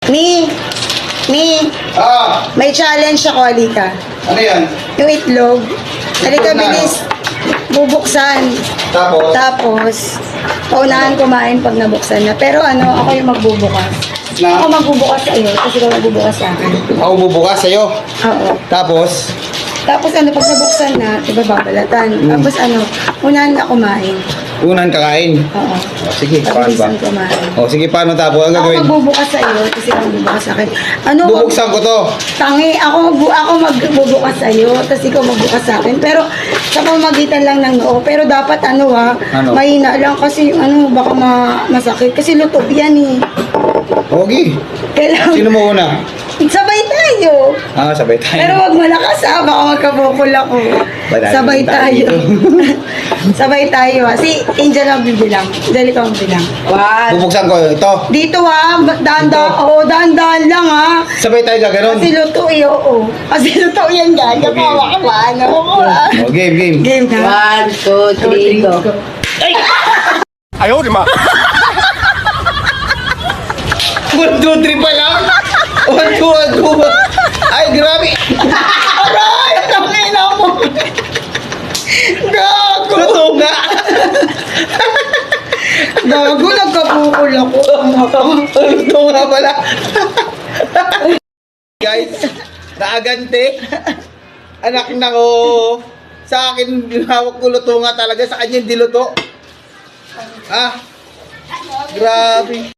Ni, may challenge ako, halika. Ano yan? Yung itlog. Halika, Itlog na bilis. Bubuksan. Tapos, paunahan kumain pag nabuksan na. Pero ako yung magbubukas. Na? Ako magbubukas sa iyo, kasi ikaw magbubukas sa akin. Ako bubukas sa'yo. Oo. Tapos, Tapos pag nabuksan na, diba babalatan. Tapos unahan na kumain. unan kakain. Oo. O, sige, paano ba? Pabilisan kumain. O, sige, paano tapos? Ang Ako gagawin? magbubukas sa iyo, kasi ikaw magbubukas sa akin. Bubuksan ko to. Tangi, ako magbubukas sa iyo, tapos ikaw magbukas sa akin. Pero sa pamamagitan lang ng noo. Pero dapat Ano? mahina lang kasi baka masakit. Kasi luto yan eh. Okay. Kailangan, Sino mo una? sabay tayo. Sabay tayo. Pero wag malakas baka magkabukol ako. Badali Sabay tayo tayo. Sabay tayo Si Angel ang bibilang. Dali ka ang bilang. Bubuksan ko ito. Dito dahan-dahan. Oo, dahan-dahan lang Sabay tayo gaganon. Kasi luto oo. Kasi luto yan gan. Okay. Kapawa ka ba? O, game. Game na. 1, 2, 3, go. Ayaw, di ma. 1, 2, 3 pa lang. 1, 2, 1, 2. Ay, grabe. Aray! Tangina mo! Gago! Luto nga. Gago, nagkabukol ako. Luto nga pala. Guys, naagante. Anak na ko. Sa akin, hawak ko luto nga talaga. Sa kanya, hindi luto. Grabe.